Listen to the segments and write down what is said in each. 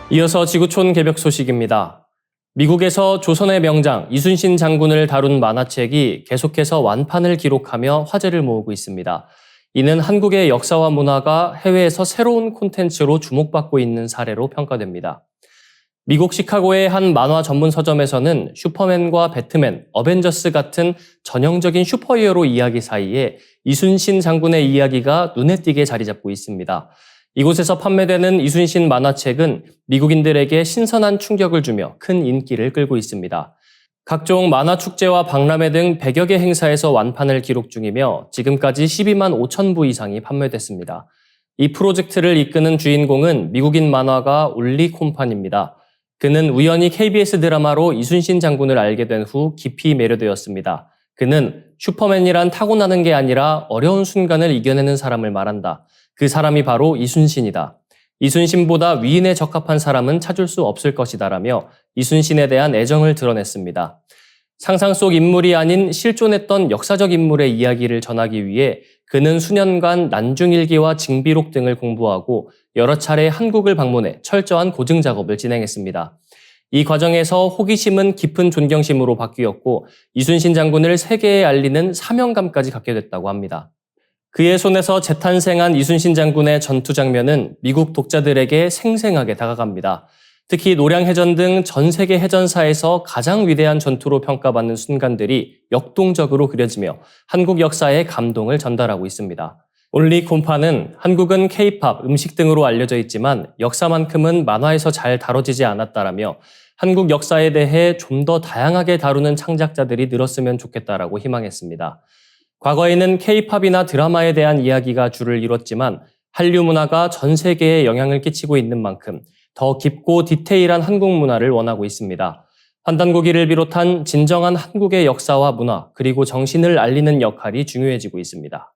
이어서 지구촌 개벽 소식입니다. 미국에서 조선의 명장 이순신 장군을 다룬 만화책이 계속해서 완판을 기록하며 화제를 모으고 있습니다. 이는 한국의 역사와 문화가 해외에서 새로운 콘텐츠로 주목받고 있는 사례로 평가됩니다. 미국 시카고의 한 만화 전문 서점에서는 슈퍼맨과 배트맨, 어벤져스 같은 전형적인 슈퍼히어로 이야기 사이에 이순신 장군의 이야기가 눈에 띄게 자리 잡고 있습니다. 이곳에서 판매되는 이순신 만화책은 미국인들에게 신선한 충격을 주며 큰 인기를 끌고 있습니다. 각종 만화 축제와 박람회 등 100여 개 행사에서 완판을 기록 중이며 지금까지 12만 5천 부 이상이 판매됐습니다. 이 프로젝트를 이끄는 주인공은 미국인 만화가 올리 콤판입니다. 그는 우연히 KBS 드라마로 이순신 장군을 알게 된 후 깊이 매료되었습니다. 그는 슈퍼맨이란 타고나는 게 아니라 어려운 순간을 이겨내는 사람을 말한다. 그 사람이 바로 이순신이다. 이순신보다 위인에 적합한 사람은 찾을 수 없을 것이다라며 이순신에 대한 애정을 드러냈습니다. 상상 속 인물이 아닌 실존했던 역사적 인물의 이야기를 전하기 위해 그는 수년간 난중일기와 징비록 등을 공부하고 여러 차례 한국을 방문해 철저한 고증 작업을 진행했습니다. 이 과정에서 호기심은 깊은 존경심으로 바뀌었고 이순신 장군을 세계에 알리는 사명감까지 갖게 됐다고 합니다. 그의 손에서 재탄생한 이순신 장군의 전투 장면은 미국 독자들에게 생생하게 다가갑니다. 특히 노량해전 등 전 세계 해전사에서 가장 위대한 전투로 평가받는 순간들이 역동적으로 그려지며 한국 역사의 감동을 전달하고 있습니다. 올리 콤파는 한국은 K-팝, 음식 등으로 알려져 있지만 역사만큼은 만화에서 잘 다뤄지지 않았다라며 한국 역사에 대해 좀 더 다양하게 다루는 창작자들이 늘었으면 좋겠다라고 희망했습니다. 과거에는 K-팝이나 드라마에 대한 이야기가 주를 이뤘지만 한류 문화가 전 세계에 영향을 끼치고 있는 만큼 더 깊고 디테일한 한국 문화를 원하고 있습니다. 환단고기를 비롯한 진정한 한국의 역사와 문화 그리고 정신을 알리는 역할이 중요해지고 있습니다.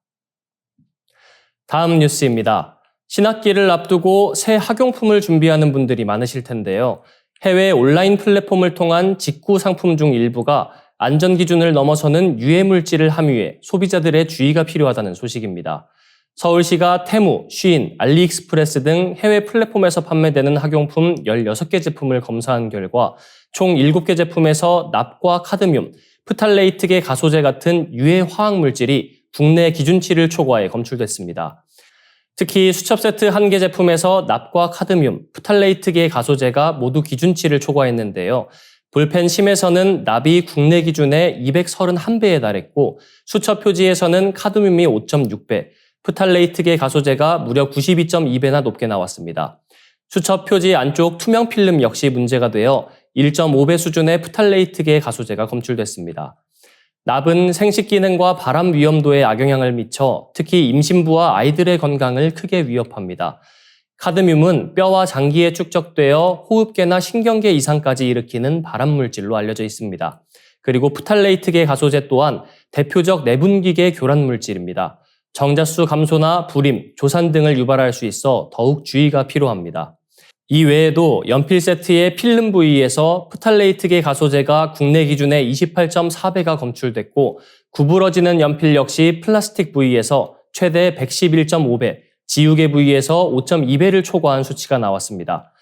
다음 뉴스입니다. 신학기를 앞두고 새 학용품을 준비하는 분들이 많으실 텐데요. 해외 온라인 플랫폼을 통한 직구 상품 중 일부가 안전기준을 넘어서는 유해물질을 함유해 소비자들의 주의가 필요하다는 소식입니다. 서울시가 테무, 쉬인, 알리익스프레스 등 해외 플랫폼에서 판매되는 학용품 16개 제품을 검사한 결과 총 7개 제품에서 납과 카드뮴, 프탈레이트계 가소제 같은 유해 화학물질이 국내 기준치를 초과해 검출됐습니다. 특히 수첩 세트 1개 제품에서 납과 카드뮴, 프탈레이트계 가소제가 모두 기준치를 초과했는데요. 볼펜 심에서는 납이 국내 기준의 231배에 달했고 수첩 표지에서는 카드뮴이 5.6배, 프탈레이트계 가소제가 무려 92.2배나 높게 나왔습니다. 수첩 표지 안쪽 투명 필름 역시 문제가 되어 1.5배 수준의 프탈레이트계 가소제가 검출됐습니다. 납은 생식 기능과 발암 위험도에 악영향을 미쳐 특히 임신부와 아이들의 건강을 크게 위협합니다. 카드뮴은 뼈와 장기에 축적되어 호흡계나 신경계 이상까지 일으키는 발암물질로 알려져 있습니다. 그리고 프탈레이트계 가소제 또한 대표적 내분기계 교란물질입니다. 정자수 감소나 불임, 조산 등을 유발할 수 있어 더욱 주의가 필요합니다. 이 외에도 연필 세트의 필름 부위에서 프탈레이트계 가소제가 국내 기준의 28.4배가 검출됐고 구부러지는 연필 역시 플라스틱 부위에서 최대 111.5배, 지우개 부위에서 5.2배를 초과한 수치가 나왔습니다.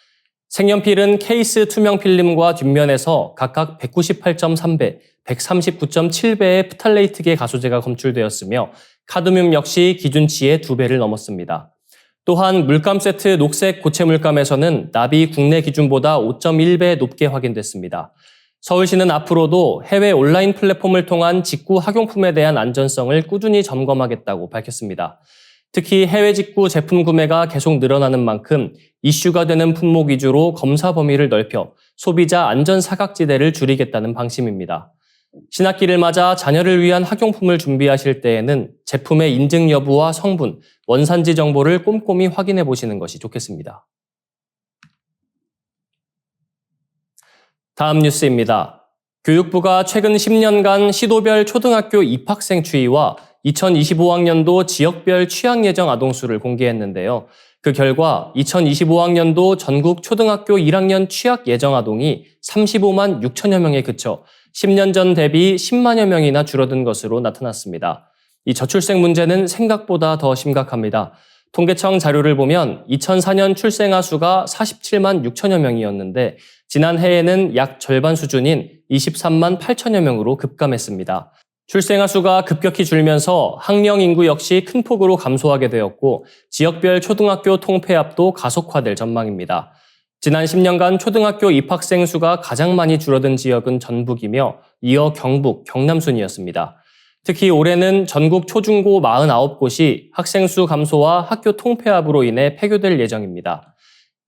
색연필은 케이스 투명 필름과 뒷면에서 각각 198.3배, 139.7배의 프탈레이트계 가소제가 검출되었으며 카드뮴 역시 기준치의 2배를 넘었습니다. 또한 물감 세트 녹색 고체 물감에서는 납이 국내 기준보다 5.1배 높게 확인됐습니다. 서울시는 앞으로도 해외 온라인 플랫폼을 통한 직구 학용품에 대한 안전성을 꾸준히 점검하겠다고 밝혔습니다. 특히 해외 직구 제품 구매가 계속 늘어나는 만큼 이슈가 되는 품목 위주로 검사 범위를 넓혀 소비자 안전 사각지대를 줄이겠다는 방침입니다. 신학기를 맞아 자녀를 위한 학용품을 준비하실 때에는 제품의 인증 여부와 성분, 원산지 정보를 꼼꼼히 확인해 보시는 것이 좋겠습니다. 다음 뉴스입니다. 교육부가 최근 10년간 시도별 초등학교 입학생 추이와 2025학년도 지역별 취학 예정 아동수를 공개했는데요. 그 결과 2025학년도 전국 초등학교 1학년 취학 예정 아동이 35만 6천여 명에 그쳐 10년 전 대비 10만여 명이나 줄어든 것으로 나타났습니다. 이 저출생 문제는 생각보다 더 심각합니다. 통계청 자료를 보면 2004년 출생아 수가 47만 6천여 명이었는데 지난해에는 약 절반 수준인 23만 8천여 명으로 급감했습니다. 출생아 수가 급격히 줄면서 학령 인구 역시 큰 폭으로 감소하게 되었고 지역별 초등학교 통폐합도 가속화될 전망입니다. 지난 10년간 초등학교 입학생 수가 가장 많이 줄어든 지역은 전북이며 이어 경북, 경남 순이었습니다. 특히 올해는 전국 초중고 49곳이 학생 수 감소와 학교 통폐합으로 인해 폐교될 예정입니다.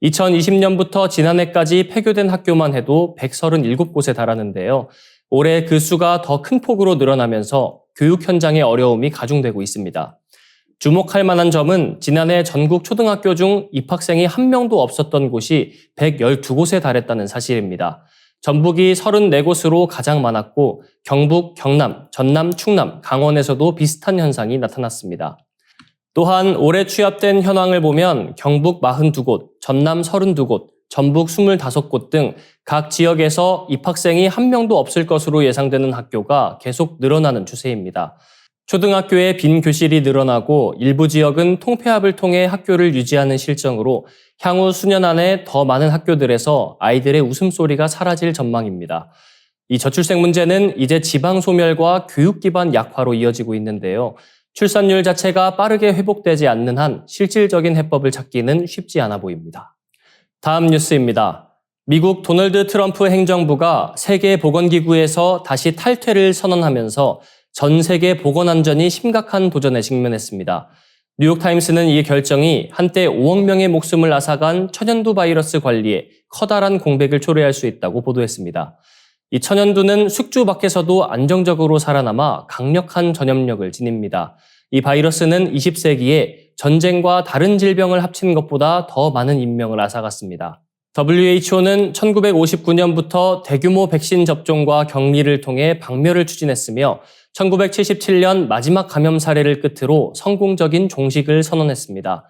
2020년부터 지난해까지 폐교된 학교만 해도 137곳에 달하는데요. 올해 그 수가 더 큰 폭으로 늘어나면서 교육 현장의 어려움이 가중되고 있습니다. 주목할 만한 점은 지난해 전국 초등학교 중 입학생이 한 명도 없었던 곳이 112곳에 달했다는 사실입니다. 전북이 34곳으로 가장 많았고 경북, 경남, 전남, 충남, 강원에서도 비슷한 현상이 나타났습니다. 또한 올해 취합된 현황을 보면 경북 42곳, 전남 32곳, 전북 25곳 등 각 지역에서 입학생이 한 명도 없을 것으로 예상되는 학교가 계속 늘어나는 추세입니다. 초등학교에 빈 교실이 늘어나고 일부 지역은 통폐합을 통해 학교를 유지하는 실정으로 향후 수년 안에 더 많은 학교들에서 아이들의 웃음소리가 사라질 전망입니다. 이 저출생 문제는 이제 지방 소멸과 교육 기반 약화로 이어지고 있는데요. 출산율 자체가 빠르게 회복되지 않는 한 실질적인 해법을 찾기는 쉽지 않아 보입니다. 다음 뉴스입니다. 미국 도널드 트럼프 행정부가 세계보건기구에서 다시 탈퇴를 선언하면서 전 세계 보건 안전이 심각한 도전에 직면했습니다. 뉴욕타임스는 이 결정이 한때 5억 명의 목숨을 앗아간 천연두 바이러스 관리에 커다란 공백을 초래할 수 있다고 보도했습니다. 이 천연두는 숙주 밖에서도 안정적으로 살아남아 강력한 전염력을 지닙니다. 이 바이러스는 20세기에 전쟁과 다른 질병을 합친 것보다 더 많은 인명을 앗아갔습니다. WHO는 1959년부터 대규모 백신 접종과 격리를 통해 박멸을 추진했으며 1977년 마지막 감염 사례를 끝으로 성공적인 종식을 선언했습니다.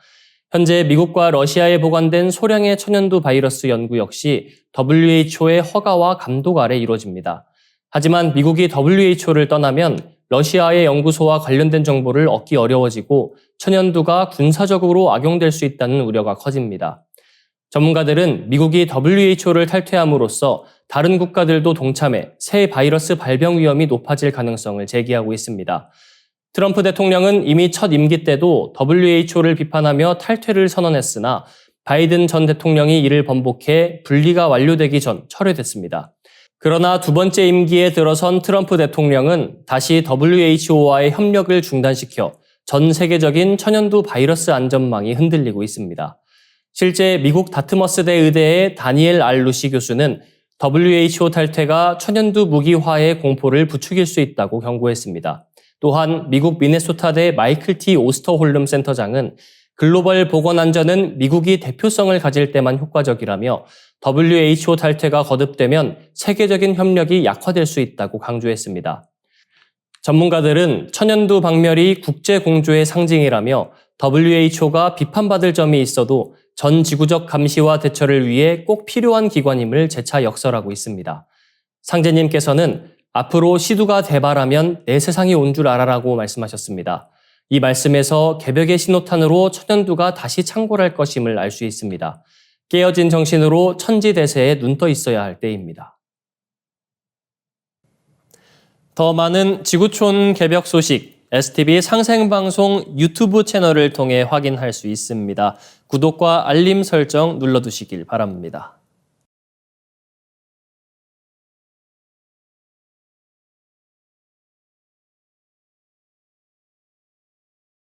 현재 미국과 러시아에 보관된 소량의 천연두 바이러스 연구 역시 WHO의 허가와 감독 아래 이루어집니다. 하지만 미국이 WHO를 떠나면 러시아의 연구소와 관련된 정보를 얻기 어려워지고 천연두가 군사적으로 악용될 수 있다는 우려가 커집니다. 전문가들은 미국이 WHO를 탈퇴함으로써 다른 국가들도 동참해 새 바이러스 발병 위험이 높아질 가능성을 제기하고 있습니다. 트럼프 대통령은 이미 첫 임기 때도 WHO를 비판하며 탈퇴를 선언했으나 바이든 전 대통령이 이를 번복해 분리가 완료되기 전 철회됐습니다. 그러나 두 번째 임기에 들어선 트럼프 대통령은 다시 WHO와의 협력을 중단시켜 전 세계적인 천연두 바이러스 안전망이 흔들리고 있습니다. 실제 미국 다트머스대 의대의 다니엘 R. 루시 교수는 WHO 탈퇴가 천연두 무기화의 공포를 부추길 수 있다고 경고했습니다. 또한 미국 미네소타대 마이클 T. 오스터홀름 센터장은 글로벌 보건 안전은 미국이 대표성을 가질 때만 효과적이라며 WHO 탈퇴가 거듭되면 세계적인 협력이 약화될 수 있다고 강조했습니다. 전문가들은 천연두 박멸이 국제 공조의 상징이라며 WHO가 비판받을 점이 있어도 전 지구적 감시와 대처를 위해 꼭 필요한 기관임을 재차 역설하고 있습니다. 상제님께서는 앞으로 시두가 대발하면 내 세상이 온 줄 알아라고 말씀하셨습니다. 이 말씀에서 개벽의 신호탄으로 천연두가 다시 창궐할 것임을 알 수 있습니다. 깨어진 정신으로 천지대세에 눈떠 있어야 할 때입니다. 더 많은 지구촌 개벽 소식, STV 상생방송 유튜브 채널을 통해 확인할 수 있습니다. 구독과 알림 설정 눌러두시길 바랍니다.